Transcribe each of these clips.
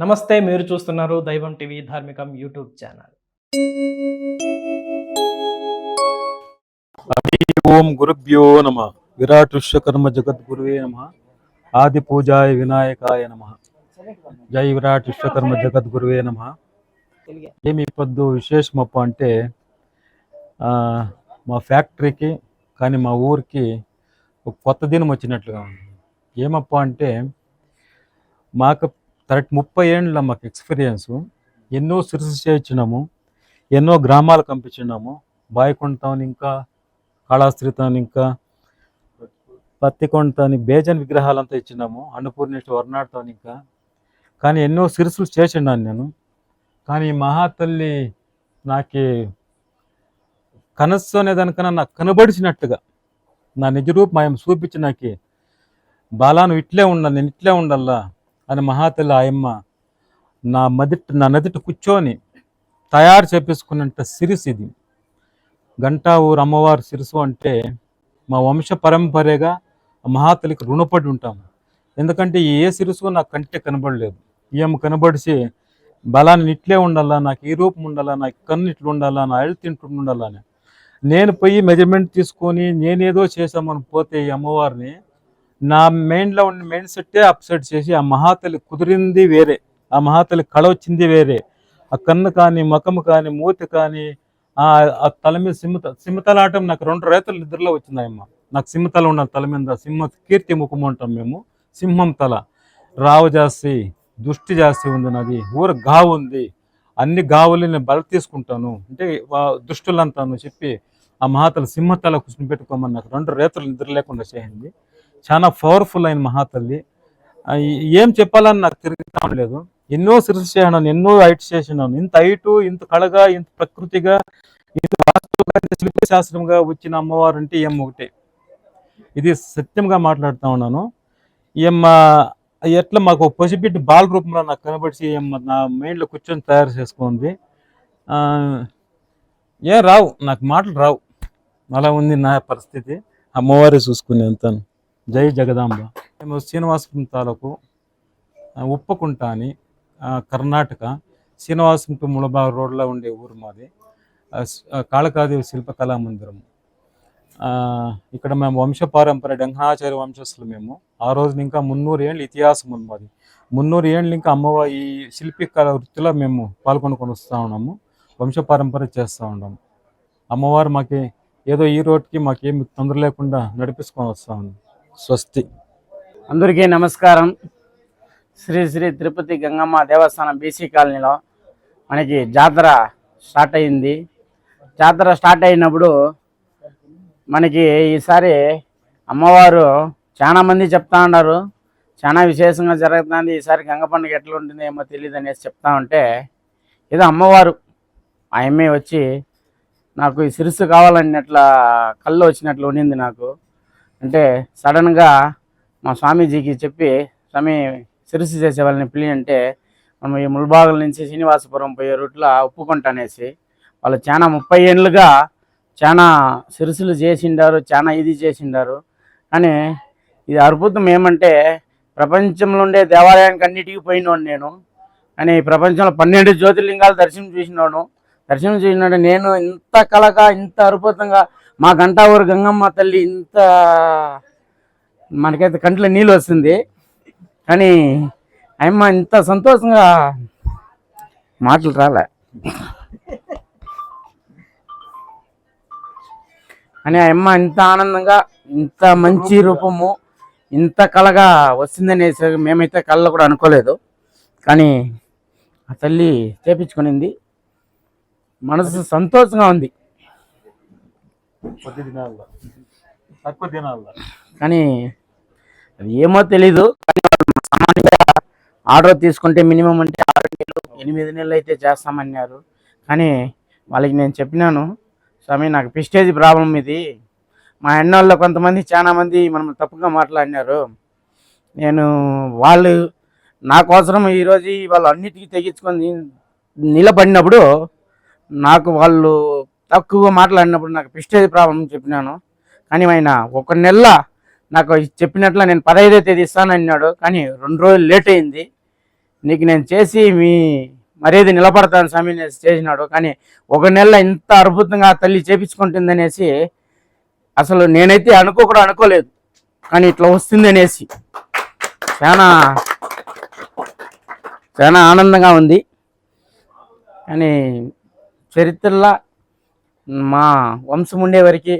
నమస్తే, మీరు చూస్తున్నారు దైవం టీవీ ధార్మికం యూట్యూబ్ ఛానల్. హరి ఓం గురుభ్యో నమ. విరాట్ విశ్వకర్మ జగద్గురువే నమ. ఆది పూజాయ వినాయకాయ నమ. జై విరాట్ విశ్వకర్మ జగద్గురువే నమ. ఏమి పొద్దు విశేషమప్ప అంటే మా ఫ్యాక్టరీకి కానీ మా ఊరికి ఒక కొత్త దినం వచ్చినట్లుగా ఉంది. ఏమప్ప అంటే మాకు 30 ఏళ్ళ మాకు ఎక్స్పీరియన్సు. ఎన్నో సిరిసి చేయించినాము, ఎన్నో గ్రామాలు పంపించినాము. బాయికొండతోని, ఇంకా కాళాస్త్రితోని, ఇంకా పత్తికొండతోని బేజన్ విగ్రహాలంతా ఇచ్చినాము. అన్నపూర్ణేశ్వర వర్నాడుతో ఇంకా కానీ ఎన్నో సిరుసులు చేసినాను నేను. కానీ మహాతల్లి నాకు కనస్సు అనేదానికన్నా నాకు కనబడిచినట్టుగా నా నిజరూపం ఆయన చూపించి నాకు బాలాను ఇట్లే ఉండాలి, నేను ఇట్లే ఉండాలా అని మహాతల్లి ఆయమ్మ నా నదిట కూర్చొని తయారు చేపించుకున్నంత సిరిసు ఇది. గంటా ఊరు అమ్మవారు సిరిసు అంటే మా వంశ పరంపరగా మహాతల్లికి రుణపడి ఉంటాము. ఎందుకంటే ఏ సిరుసు నాకు కంటే కనబడలేదు. ఏం కనబడిసి బలాన్ని ఇట్లే ఉండాలా, నాకు ఈ రూపం ఉండాలా, నాకు కన్ను ఇట్లు ఉండాలా, నా హెల్త్ ఇంట్లో ఉండాలా అని నేను పోయి మెజర్మెంట్ తీసుకొని నేనేదో చేసామని పోతే ఈ అమ్మవారిని నా మైండ్లో ఉన్న మైండ్ సెట్టే అప్సెట్ చేసి ఆ మహాతల్లి కుదిరింది వేరే, ఆ మహాతల్లి కళ వచ్చింది వేరే. ఆ కన్ను కానీ, ముఖము కానీ, మూతి కానీ, ఆ తల మీద సింహతలాటం నాకు 2 రేతలు నిద్రలో వచ్చిందాయమ్మ. నాకు సింహతల ఉన్నది తల మీద. సింహ కీర్తి ముఖం ఉంటాం మేము. సింహం తల రావు జాస్తి, దృష్టి జాస్తి ఉంది. నాది ఊర గావు ఉంది. అన్ని గావులు నేను బల తీసుకుంటాను అంటే దుష్టులంతాను చెప్పి ఆ మహాతల్లి సింహతల కూర్చుని పెట్టుకోమని నాకు 2 రేతలు నిద్ర లేకుండా చేయింది. చాలా పవర్ఫుల్ అయిన మహాతల్లి. ఏం చెప్పాలని నాకు తిరుగుతా ఉండలేదు. ఎన్నో సిరిసి చేసినాను, ఎన్నో హైట్ చేసినాను. ఇంత హైటు, ఇంత కళగా, ఇంత ప్రకృతిగా, ఇంత వాస్తుగా, ఇంత శిల్పశాస్త్రంగా వచ్చిన అమ్మవారు అంటే ఏం ఒకటే. ఇది సత్యంగా మాట్లాడుతూ ఉన్నాను. ఏమ్మ ఎట్లా మాకు పసిబిడ్డ బాల రూపంలో నాకు కనబడిచి ఏమ్మ నా మైండ్లో కూర్చొని తయారు చేసుకుంది. ఏం రావు, నాకు మాటలు రావు. అలా ఉంది నా పరిస్థితి. అమ్మవారే చూసుకునే అంతాను. జై జగదాంబ. మేము శ్రీనివాసపురం తాలూకు ఉప్పకుంట అని కర్ణాటక. శ్రీనివాసపురం ముళబాగ్ రోడ్లో ఉండే ఊరు మాది. కాళకాదేవి శిల్పకళా మందిరం. ఇక్కడ మేము వంశపారంపర్య డంఘనాచార్య వంశస్థులు మేము. ఆ రోజున ఇంకా 300 ఏళ్ళు ఇతిహాసం ఉంది మాది. 300 ఏళ్ళు ఇంకా అమ్మవారి ఈ శిల్పి కళ వృత్తిలో మేము పాల్గొనుకొని వస్తూ ఉన్నాము. వంశపారంపర్య చేస్తూ ఉన్నాము. అమ్మవారు మాకు ఏదో ఈ రోడ్కి మాకేమి తొందర లేకుండా నడిపించుకొని వస్తూ ఉంది. స్వస్తి. అందరికీ నమస్కారం. శ్రీ శ్రీ తిరుపతి గంగమ్మ దేవస్థానం బీసీ కాలనీలో మనకి జాతర స్టార్ట్ అయింది. జాతర స్టార్ట్ అయినప్పుడు మనకి ఈసారి అమ్మవారు చాలామంది చెప్తా ఉన్నారు చాలా విశేషంగా జరుగుతుంది, ఈసారి గంగ పండుగ ఎట్లా ఉంటుంది ఏమో తెలియదు అనేసి చెప్తా ఉంటే ఏదో అమ్మవారు ఆయమ్మే వచ్చి నాకు ఈ సిరుసు కావాలన్నట్లా కళ్ళు వచ్చినట్లు ఉండింది నాకు. అంటే సడన్గా మా స్వామీజీకి చెప్పి, స్వామి సిరుసు చేసే వాళ్ళని పిల్లి అంటే మనం ఈ ముల్బాగుల నుంచి శ్రీనివాసపురం పోయే రూట్లో ఉప్పుకుంట అనేసి వాళ్ళు చాలా 30 ఏళ్ళుగా చాలా సిరుసులు చేసిండారు, చాలా ఇది చేసిండారు. కానీ ఇది అద్భుతం ఏమంటే ప్రపంచంలో ఉండే దేవాలయానికి అన్నిటికీ పోయినాను నేను. కానీ ప్రపంచంలో 12 జ్యోతిర్లింగాలు దర్శనం చేసినాడు నేను. ఇంత కళగా, ఇంత అద్భుతంగా మా గంటా ఊరు గంగమ్మ తల్లి ఇంత మనకైతే కంట్లో నీళ్ళు వస్తుంది. కానీ అమ్మ ఇంత సంతోషంగా మాటలు రాలే అని అమ్మ ఇంత ఆనందంగా, ఇంత మంచి రూపము, ఇంత కళగా వస్తుందనేసి మేమైతే కళ్ళలో కూడా అనుకోలేదు. కానీ ఆ తల్లి చేపించుకునింది, మనసు సంతోషంగా ఉంది. కానీ అది ఏమో తెలీదు. కానీ సామాన్యంగా ఆర్డర్ తీసుకుంటే మినిమం అంటే 6 నెలలు 8 నెలలు అయితే చేస్తామన్నారు. కానీ వాళ్ళకి నేను చెప్పినాను, స్వామి నాకు ప్రెస్టేజ్ ప్రాబ్లం ఇది. మా అన్నోళ్ళు కొంతమంది చాలా మంది మనం తప్పుగా మాట్లాడినారు. నేను వాళ్ళు నా కోసరం ఈరోజు వాళ్ళు అన్నిటికీ తెగించుకొని నిలబడినప్పుడు నాకు వాళ్ళు తక్కువగా మాట్లాడినప్పుడు నాకు ప్రెస్టేజ్ ప్రాబ్లం చెప్పినాను. కానీ ఆయన 1 నెల నాకు చెప్పినట్లు నేను 15వ తేదీ ఇస్తానన్నాడు. కానీ 2 రోజులు లేట్ అయింది. నీకు నేను చేసి మీ మర్యాద నిలబడతాను స్వామి అనేసి చేసినాడు. కానీ 1 నెల ఇంత అద్భుతంగా ఆ తల్లి చేపించుకుంటుందనేసి అసలు నేనైతే అనుకోలేదు. కానీ ఇట్లా వస్తుంది అనేసి చాలా చాలా ఆనందంగా ఉంది. కానీ చరిత్రలో మా వంశం ఉండే వరకు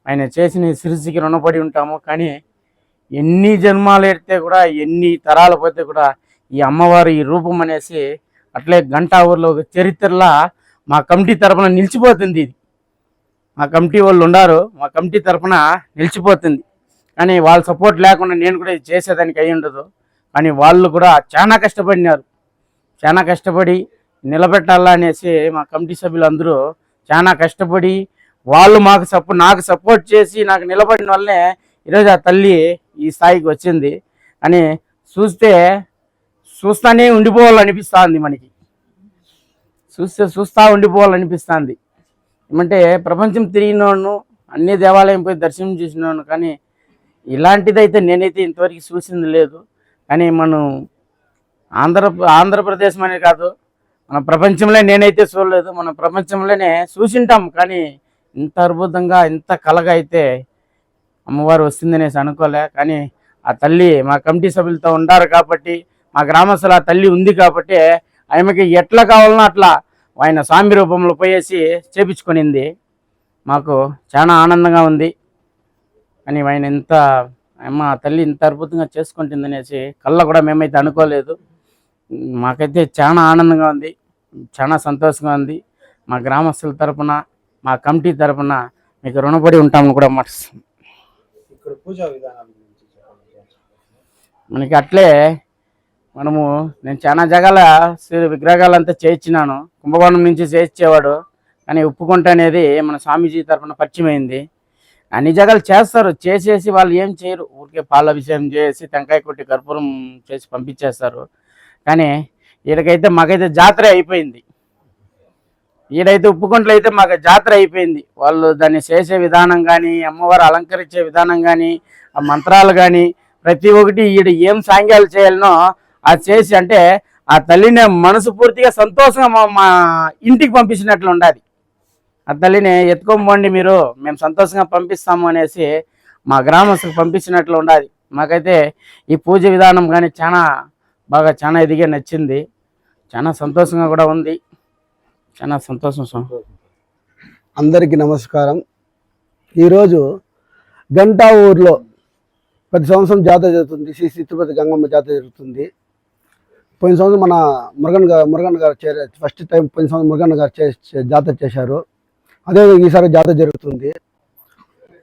ఆయన చేసిన సిరిసికి రుణపడి ఉంటాము. కానీ ఎన్ని జన్మాలు ఎడితే కూడా, ఎన్ని తరాలు పోతే కూడా ఈ అమ్మవారు ఈ రూపం అనేసి అట్లే గంటా ఊర్లో ఒక చరిత్రలా మా కమిటీ తరపున నిలిచిపోతుంది. ఇది మా కమిటీ వాళ్ళు ఉన్నారు, మా కమిటీ తరపున నిలిచిపోతుంది. కానీ వాళ్ళ సపోర్ట్ లేకుండా నేను కూడా ఇది చేసేదానికి అయ్యి ఉండదు. కానీ వాళ్ళు కూడా చాలా కష్టపడినారు. చాలా కష్టపడి నిలబెట్టాలా అనేసి మా కమిటీ సభ్యులు అందరూ చాలా కష్టపడి వాళ్ళు నాకు సపోర్ట్ చేసి నాకు నిలబడిన వల్లనే ఈరోజు ఆ తల్లి ఈ స్థాయికి వచ్చింది. అని చూస్తానే ఉండిపోవాలనిపిస్తుంది. మనకి చూస్తా ఉండిపోవాలనిపిస్తుంది. ఏమంటే ప్రపంచం తిరిగినోను, అన్ని దేవాలయం పోయి దర్శనం చేసినాను. కానీ ఇలాంటిదైతే నేనైతే ఇంతవరకు చూసింది లేదు. కానీ మనం ఆంధ్రప్రదేశ్ అనే కాదు, మన ప్రపంచంలో నేనైతే చూడలేదు. మన ప్రపంచంలోనే చూసింటాం. కానీ ఇంత అద్భుతంగా ఇంత కలగా అయితే అమ్మవారు వస్తుందనేసి అనుకోలే. కానీ ఆ తల్లి మా కమిటీ సభ్యులతో ఉంటారు కాబట్టి, మా గ్రామస్తులు ఆ తల్లి ఉంది కాబట్టి ఆమెకి ఎట్లా కావాలనో అట్లా ఆయన స్వామి రూపంలో పోయేసి చేపించుకొనింది. మాకు చాలా ఆనందంగా ఉంది. కానీ ఆయన అమ్మ తల్లి ఇంత అద్భుతంగా చేసుకుంటుందనేసి కళ్ళ కూడా మేమైతే అనుకోలేదు. మాకైతే చాలా ఆనందంగా ఉంది, చాలా సంతోషంగా ఉంది. మా గ్రామస్తుల తరపున, మా కమిటీ తరపున మీకు రుణపడి ఉంటామని కూడా మాట్లాడుతున్నాం. మనకి అట్లే నేను చాలా జగాల విగ్రహాలంతా చేయించినాను. కుంభకోణం నుంచి చేయించేవాడు. కానీ ఉప్పుకుంట అనేది మన స్వామీజీ తరఫున పరిచయమైంది. అన్ని జగాలు చేస్తారు, చేసేసి వాళ్ళు ఏం చేయరు. ఊరికే పాలాభిషేకం చేసి టెంకాయ కొట్టి కర్పూరం చేసి పంపించేస్తారు. కానీ ఈడకైతే మాకైతే జాతర అయిపోయింది. ఈడైతే ఉప్పుకుంటలో అయితే మాకు జాతర అయిపోయింది. వాళ్ళు దాన్ని చేసే విధానం కానీ, అమ్మవారు అలంకరించే విధానం కానీ, ఆ మంత్రాలు కానీ ప్రతి ఒక్కటి ఈడ ఏం సాంగ్యాలు చేయాలనో అది చేసి, అంటే ఆ తల్లిని మనసు పూర్తిగా సంతోషంగా మా ఇంటికి పంపించినట్లు ఉండాలి. ఆ తల్లిని ఎత్తుకోమండి మీరు, మేము సంతోషంగా పంపిస్తాము అనేసి మా గ్రామస్తులకు పంపించినట్లు ఉండాలి. మాకైతే ఈ పూజ విధానం కానీ చాలా ఎదిగే నచ్చింది. చాలా సంతోషంగా కూడా ఉంది. చాలా సంతోషం. అందరికీ నమస్కారం. ఈరోజు గంటా ఊర్లో ప్రతి సంవత్సరం జాతర జరుగుతుంది. శ్రీ తిరుపతి గంగమ్మ జాతర జరుగుతుంది. పోయిన సంవత్సరం మన మురుగన్ గారు ఫస్ట్ టైం పోయిన సంవత్సరం మురుగన్ గారు జాతర చేశారు. అదే ఈసారి జాతర జరుగుతుంది.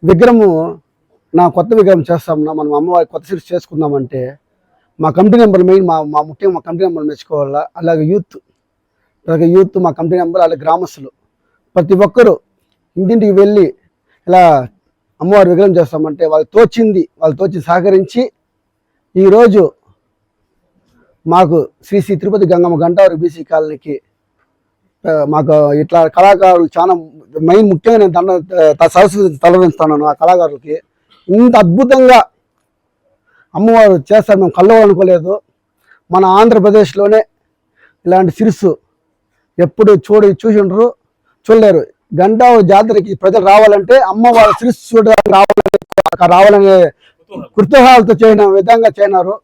విగ్రహము కొత్త విగ్రహం చేస్తామన్నా, మనం అమ్మవారి కొత్త సిరీస్ చేసుకుందామంటే మా కమిటీ నెంబర్ మెయిన్ ముఖ్యంగా మా కమిటీ నెంబర్ మెచ్చుకోవాలా. అలాగే యూత్ మా కమిటీ నెంబర్, అలాగే గ్రామస్తులు ప్రతి ఒక్కరూ ఇంటింటికి వెళ్ళి ఇలా అమ్మవారి విగ్రహం చేస్తామంటే వాళ్ళు తోచి సహకరించి ఈరోజు మాకు శ్రీ తిరుపతి గంగమ్మ గంటావరం బీసీ కాలనీకి మాకు ఇట్లా కళాకారులు చాలా మెయిన్ ముఖ్యంగా నేను సరస్వతి తలవంచుతున్నాను. ఆ కళాకారులకి ఇంత అద్భుతంగా అమ్మవారు చేస్తారు మేము కళ్ళు అనుకోలేదు. మన ఆంధ్రప్రదేశ్లోనే ఇలాంటి సిరుసు ఎప్పుడు చూసిండ్రు, చూడలేరు. గంటావరం జాతరకి ప్రజలు రావాలంటే అమ్మవారి సిరుసు చూడడానికి రావాలనే కుతూహలాలతో చేయన విధంగా చేయనారు.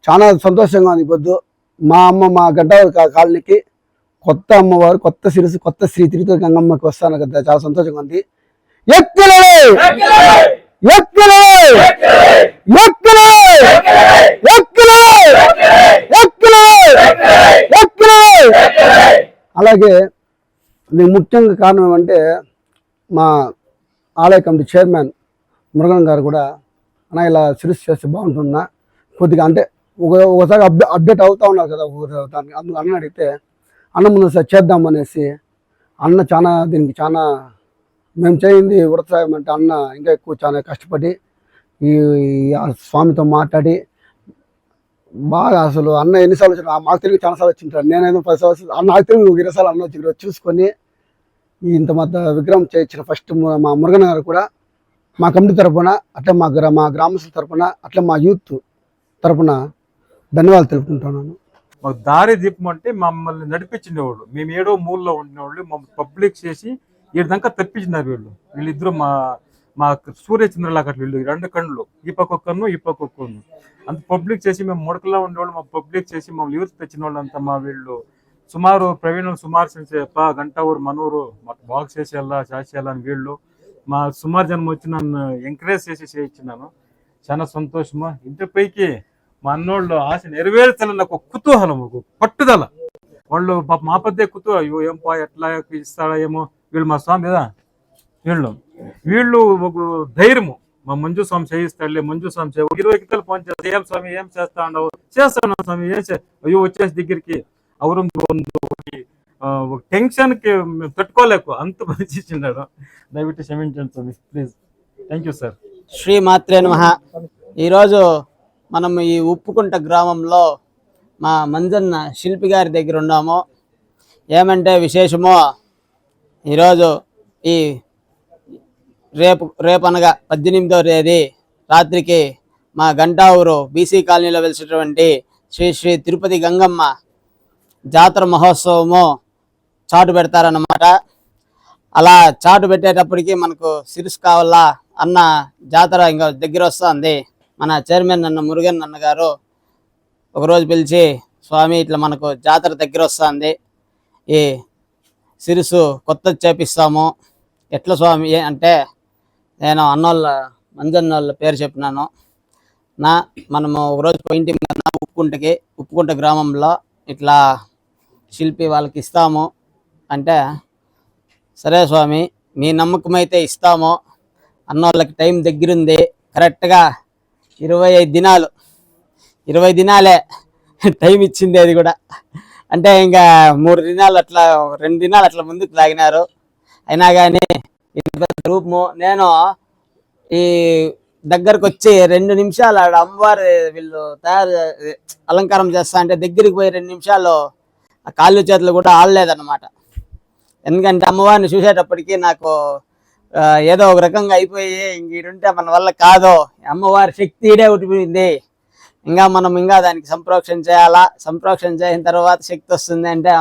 చాలా సంతోషంగా ఉంది. పొద్దు మా గంటావరం కాలనీకి కొత్త అమ్మవారు, కొత్త సిరుసు, కొత్త శ్రీ తిరుపతి గంగమ్మకి వస్తాను కదా, చాలా సంతోషంగా ఉంది. అలాగే దీనికి ముఖ్యంగా కారణం ఏమంటే మా ఆలయ కమిటీ చైర్మన్ మురుగన్ గారు కూడా ఇలా సిరీస్ చేస్తే బాగుంటుందా కొద్దిగా, అంటే ఒకసారి అప్డేట్ అవుతూ ఉన్నారు కదా దానికి. అందుకు అన్న అడిగితే అన్న ముందు సార్ చేద్దామనేసి దీనికి చాలా మేము చేయింది వృత్సాయం అంటే అన్న ఇంకా ఎక్కువ చాలా కష్టపడి ఈ స్వామితో మాట్లాడి బాగా అసలు అన్న ఎన్నిసార్లు వచ్చిన మాకు తిరిగి చాలాసార్లు వచ్చింటారు. నేనైనా 10 సంవత్సరాలు నాకు తిరిగి 20 సార్లు అన్న వచ్చి చూసుకొని ఇంత మొత్త విగ్రహం చేయించిన ఫస్ట్ మా మురుగన్ గారు కూడా మా కమిటీ తరఫున, అట్లా మా గ్రామస్తుల తరఫున, అట్లా మా యూత్ తరఫున ధన్యవాదాలు తెలుపుకుంటున్నాను. మాకు దారి దీపమంటే మమ్మల్ని నడిపించినవాళ్ళు. మేము ఏడో మూలలో ఉండినవాళ్ళు మమ్మల్ని పబ్లిక్ చేసి దాకా తప్పించినారు వీళ్ళిద్దరూ. మా సూర్యచంద్రలాగా వీళ్ళు 2 కళ్ళు, ఈ పక్క ఒక కన్ను, ఈ పక్క ఒక కన్ను. అంత పబ్లిక్ చేసి మేము ముడకలా ఉండేవాళ్ళు. మా పబ్లిక్ చేసి మమ్మల్ని యూత్ తెచ్చిన వాళ్ళు అంతా మా వీళ్ళు. సుమారు ప్రవీణ్ సుమారు చేసేప గంట ఊరు మనూరు మాకు బాక్స్ చేసేయాలా చేసేయాలని వీళ్ళు మా సుమారు జన్మ వచ్చి నన్ను ఎంకరేజ్ చేసి చేయించినాను. చాలా సంతోషమా. ఇంతపైకి మా అన్నోళ్ళు ఆశ నెరవేర్చాలని నాకు ఒక కుతూహలం, ఒక పట్టుదల. వాళ్ళు మా పద్దే అయ్యో ఏం పా ఎట్లా ఇస్తాడా ఏమో వీళ్ళు మా స్వామి కదా వీళ్ళు ఒక ధైర్యము. మా మంజు స్వామి చేయిస్తాడులే, మంజు స్వామి 20 కిలోలు ఫోన్ చేస్తాడు, ఏం స్వామి ఏం చేస్తా ఉండవు, చేస్తాను స్వామి ఏం అయ్యో వచ్చేసి దగ్గరికి అవరు ఒక టెన్షన్ కి మేము తట్టుకోలేకు అంత పనిచేసినాడు. దయవిಟ್ಟು క్షమించండి స్వామి ప్లీజ్. Thank you sir. శ్రీ మాత్రే నమః. ఈరోజు మనం ఈ ఉప్పుకుంట గ్రామంలో మా మంజన్న శిల్పి గారి దగ్గర ఉన్నాము. ఏమంటే విశేషమో, ఈరోజు ఈ రేపు అనగా 18వ తేదీ రాత్రికి మా గంటావూరు బీసీ కాలనీలో వెలిసినటువంటి శ్రీ శ్రీ తిరుపతి గంగమ్మ జాతర మహోత్సవము చాటు పెడతారన్నమాట. అలా చాటు పెట్టేటప్పటికి మనకు సిరుసు కావాలా అన్న జాతర ఇంకా దగ్గర వస్తుంది. మన చైర్మన్ అన్న మురుగన్ అన్న గారు ఒకరోజు పిలిచి, స్వామి ఇట్లా మనకు జాతర దగ్గర వస్తుంది, ఈ సిరుసు కొత్తది చేపిస్తాము, ఎట్లా స్వామి అంటే నేను అన్నోళ్ళ మంజన్న వాళ్ళ పేరు చెప్పినాను. మనము ఒకరోజు పోయింటి ఉప్పుకుంట గ్రామంలో ఇట్లా శిల్పి వాళ్ళకి ఇస్తాము అంటే, సరే స్వామి మీ నమ్మకం అయితే ఇస్తాము, అన్నోళ్ళకి టైం దగ్గరుంది, కరెక్ట్గా 25 దినాలు 20 దినాలే టైం ఇచ్చింది. అది కూడా అంటే ఇంకా 3 దినాలు అట్లా 2 దినాలు అట్లా ముందుకు లాగినారు. అయినా కానీ రూపము నేను ఈ దగ్గరకు వచ్చి 2 నిమిషాలు ఆడ అమ్మవారి వీళ్ళు అలంకారం చేస్తా అంటే దగ్గరికి పోయి 2 నిమిషాలు ఆ కాళ్ళు చేతులు కూడా ఆడలేదన్నమాట. ఎందుకంటే అమ్మవారిని చూసేటప్పటికి నాకు ఏదో ఒక రకంగా అయిపోయి ఇంకీడుంటే మన వల్ల కాదు, అమ్మవారి శక్తి ఈడే ఉట్టిపోయింది, ఇంకా మనం దానికి సంప్రోక్షణ చేయాలా, సంప్రోక్షణ చేసిన తర్వాత శక్తి వస్తుంది అంటే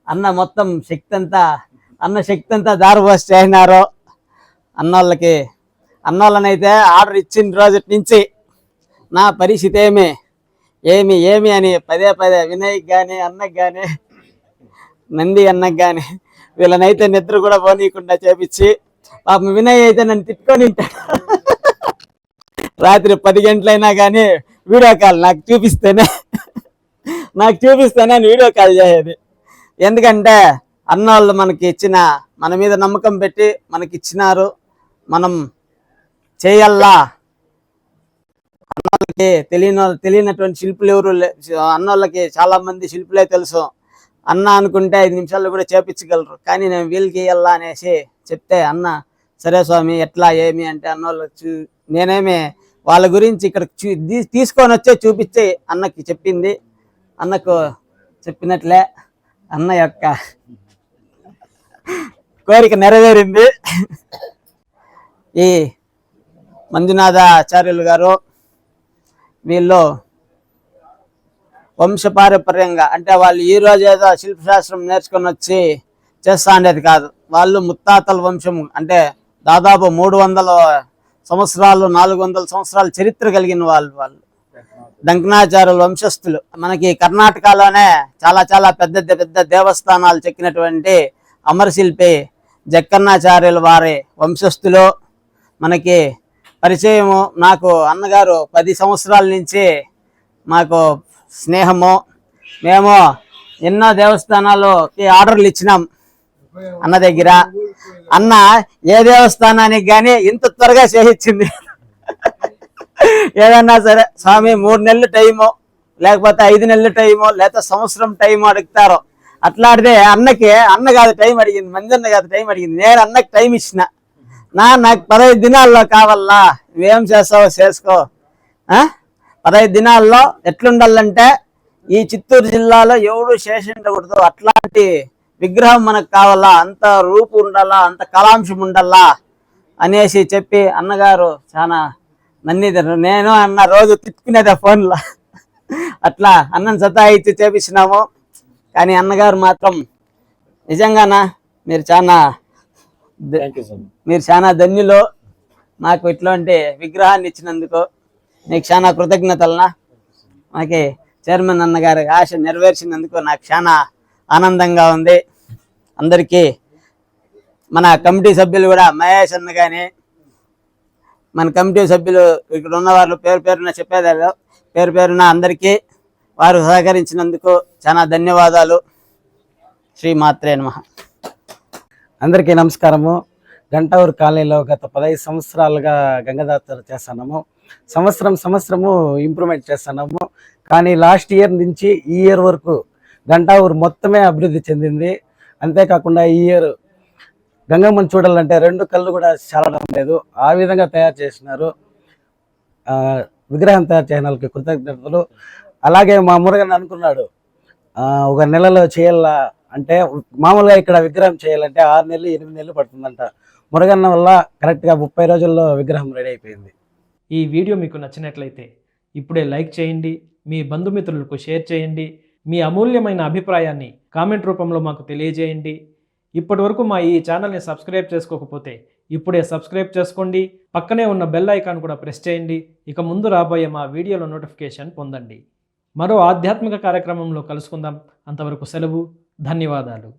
అన్న మొత్తం శక్తి అంతా దారిపోసి చేసినారు. అన్నోళ్ళనైతే ఆర్డర్ ఇచ్చిన రోజు నుంచి నా పరిస్థితి ఏమి అని పదే వినయ్కి కానీ అన్నకి కానీ నంది అన్నకి కానీ వీళ్ళనైతే నిద్ర కూడా పోనీయకుండా చేపించి, పాపం వినయ్ అయితే నన్ను తిట్టుకొని ఉంటాడు. రాత్రి 10 గంటలైనా కానీ వీడియో కాల్ నాకు చూపిస్తేనే వీడియో కాల్ చేసేది. ఎందుకంటే అన్నోళ్ళు మన మీద నమ్మకం పెట్టి మనకి ఇచ్చినారు, మనం చేయల్లా. అన్నోళ్ళకి తెలియనటువంటి శిల్పులు ఎవరు అన్నోళ్ళకి చాలా మంది శిల్పులే తెలుసు. అన్న అనుకుంటే 5 నిమిషాల్లో కూడా చేపించగలరు, కానీ నేను వీళ్ళకి ఇయ్యాలా అనేసి చెప్తే అన్న సరే స్వామి ఎట్లా ఏమి అంటే అన్నోళ్ళు నేనేమి వాళ్ళ గురించి ఇక్కడ తీసుకొని వచ్చే చూపించి అన్నకి చెప్పింది. అన్నకు చెప్పినట్లే అన్న యొక్క కోరిక నెరవేరింది. ఈ మంజునాథాచార్యులు గారు వీళ్ళు వంశపారంపర్యంగా అంటే వాళ్ళు ఈ రోజు ఏదో శిల్పశాస్త్రం నేర్చుకొని వచ్చి చేస్తా ఉండేది కాదు. వాళ్ళు ముత్తాతల వంశం అంటే దాదాపు 300 సంవత్సరాలు 400 సంవత్సరాల చరిత్ర కలిగిన వాళ్ళు దంకనాచార్యుల వంశస్థులు. మనకి కర్ణాటకలోనే చాలా పెద్ద దేవస్థానాలు చెక్కినటువంటి అమరశిల్పి జక్కన్నాచార్యుల వారి వంశస్థులు మనకి పరిచయము. నాకు అన్నగారు 10 సంవత్సరాల నుంచి మాకు స్నేహము. మేము ఎన్నో దేవస్థానాలకి ఆర్డర్లు ఇచ్చినాం అన్న దగ్గర. అన్న ఏ దేవస్థానానికి కానీ ఇంత త్వరగా చేయించింది. ఏదన్నా సరే స్వామి 3 నెలలు టైము, లేకపోతే 5 నెలలు టైము, లేకపోతే సంవత్సరం టైము అడుగుతారు. అట్లాడితే అన్న కాదు టైం అడిగింది, మంజన్న కాదు టైం అడిగింది, నేను అన్నకి టైం ఇచ్చిన. నాకు 15 దినాల్లో కావాలా, నువ్వేం చేస్తావో చేసుకో. 15 దినాల్లో ఎట్లుండాలంటే ఈ చిత్తూరు జిల్లాలో ఎవడు శేషించకూడదు, అట్లాంటి విగ్రహం మనకు కావాలా, అంత రూపు ఉండాలా, అంత కళాంశం ఉండాలా అనేసి చెప్పి అన్నగారు చాలా నన్నిద్దరు. నేను అన్న రోజు తిట్టుకునేదే ఫోన్లో. అట్లా అన్నం సతాయిచ్చి చేపించినాము. కానీ అన్నగారు మాత్రం నిజంగానా మీరు చాలా ధన్యులు. నాకు ఇట్లాంటి విగ్రహాన్ని ఇచ్చినందుకు నీకు చాలా కృతజ్ఞతలనా. మనకి చైర్మన్ అన్నగారి ఆశ నెరవేర్చినందుకు నాకు చాలా ఆనందంగా ఉంది. అందరికీ మన కమిటీ సభ్యులు కూడా మహేష్ అన్న కానీ మన కమిటీ సభ్యులు ఇక్కడ ఉన్న వాళ్ళు పేరు పేరున చెప్పేదారు, పేరు పేరున అందరికీ వారు సహకరించినందుకు చాలా ధన్యవాదాలు. శ్రీమాత్రే నమః. అందరికీ నమస్కారము. గంటావూరు కాలనీలో గత 15 సంవత్సరాలుగా గంగాదాతర చేస్తున్నాము. సంవత్సరము ఇంప్రూవ్మెంట్ చేస్తున్నాము. కానీ లాస్ట్ ఇయర్ నుంచి ఈ ఇయర్ వరకు గంటావూరు మొత్తమే అభివృద్ధి చెందింది. అంతేకాకుండా ఈ ఇయర్ గంగమ్మని చూడాలంటే 2 కళ్ళు కూడా చాలడం లేదు, ఆ విధంగా తయారు చేసినారు. విగ్రహం తయారు చేయని వాళ్ళకి కృతజ్ఞతలు. అలాగే మా మురుగన్ అనుకున్నాడు 1 నెలలో చేయాలా అంటే, మామూలుగా ఇక్కడ విగ్రహం చేయాలంటే 6 నెలలు 8 నెలలు పడుతుందంట. మురుగన్న వల్ల కరెక్ట్గా 30 రోజుల్లో విగ్రహం రెడీ అయిపోయింది. ఈ వీడియో మీకు నచ్చినట్లయితే ఇప్పుడే లైక్ చేయండి, మీ బంధుమిత్రులకు షేర్ చేయండి, మీ అమూల్యమైన అభిప్రాయాన్ని కామెంట్ రూపంలో మాకు తెలియజేయండి. ఇప్పటి వరకు మా ఈ ఛానల్ని సబ్స్క్రైబ్ చేసుకోకపోతే ఇప్పుడే సబ్స్క్రైబ్ చేసుకోండి. పక్కనే ఉన్న బెల్ ఐకాన్ కూడా ప్రెస్ చేయండి. ఇక ముందు రాబోయే మా వీడియోల నోటిఫికేషన్ పొందండి. మరో ఆధ్యాత్మిక కార్యక్రమంలో కలుసుకుందాం. అంతవరకు సెలవు. ధన్యవాదాలు.